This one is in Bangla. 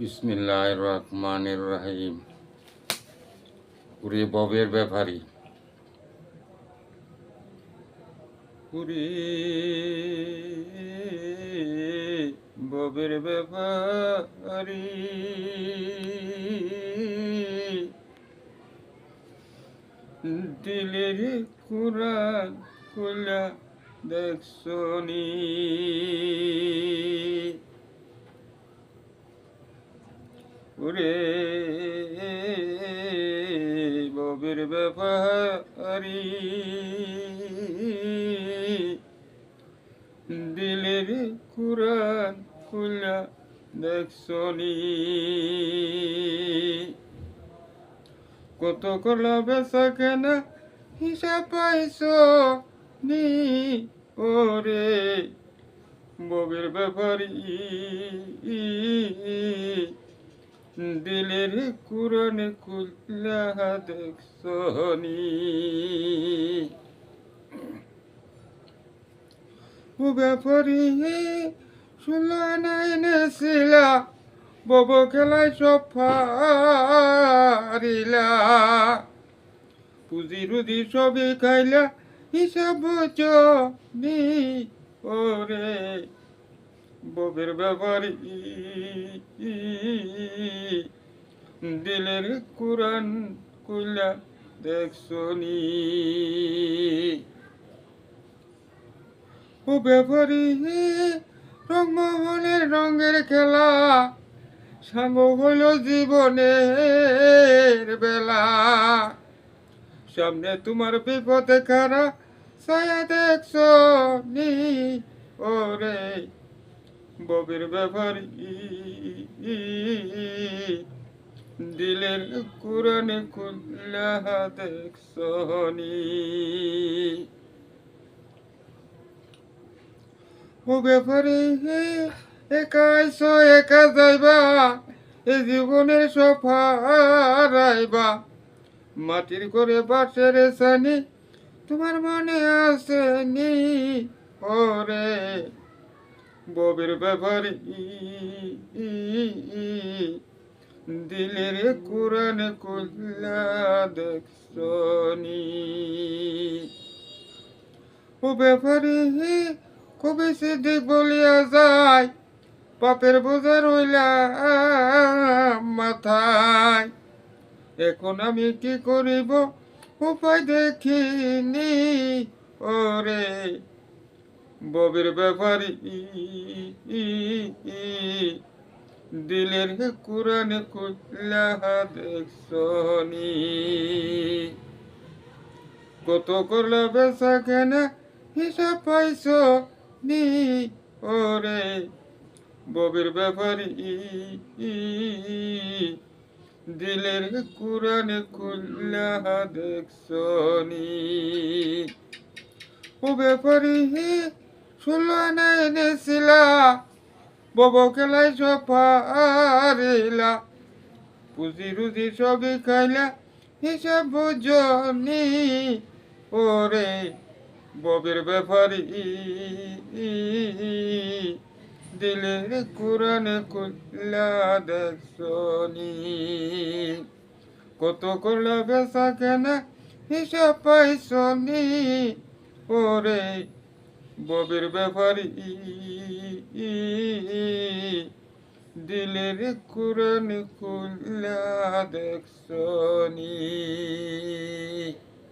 বিসমিল্লাহির রহমানির রহিম। ওরে ববের ব্যাপারী, ওরে ববের ব্যাপারী, দিলের কুরআন খুলা দেখছনি, ওরে ববের ব্যাপারী, দিলের কুরআন খুলা দেখছনি। কত কলা বেচা কেনা হিসাব পাইছ নি, ওরে ববের ব্যাপারী, দিলের কুরআন খুলা দেখছনি। ও ব্যাপারী, শুনলা না এনেছিলা বব খেলায় সব ফারিলা, পুঁজি রুজি সবই খাইলা হিসাব নি, ওরে ববের ব্যাপারী, দিলের কুরআন খুলা দেখছনি। ও ব্যাপারী, রংমহলের রঙের খেলা সাঙ্গ হইল জীবনের বেলা, সামনে তোমার বিপদে খারা ছায়া দেখছ নি, ওরে ববের ব্যাপারী, দিলের কুরআন খুলা দেখছনি। ও ব্যাপারী, একা আইস একা যাইবা, এই জীবনের সফারাইবা, মাটির করে বাসের সানি তোমার মনে আছে নি, ওরে ববের ব্যাপারী, দিলের কুরআন খুলা দেখছনি। ও ব্যাপারী, কবে সিদ্দিক বলিয়া যায়, পাপের বোঝা রইলা মাথায়, এখন আমি কি করিব উপায় দেখিনি, ওরে ববের ব্যাপারী, দিলের কুরআন খুলা দেখছনি। কত করলা বেচা কেনা হিসাব পাইছ নি, ওরে ববের ব্যাপারী, দিলের কুরআন খুলা দেখছনি। ও ব্যাপারী, শুনলা না এনেছিলা বব খেলায় সব পারিলা, পুঁজি রুজি সবই খাইলা হিসাব বুঝনি, ওরে ববের ব্যাপারী, দিলের কুরআন খুলা দেখছনি। কত করলা বেচা কেনা হিসাব পাইছ নি, ওরে ববের ব্যাপারী, দিলের কুরআন খুলা দেখছনি।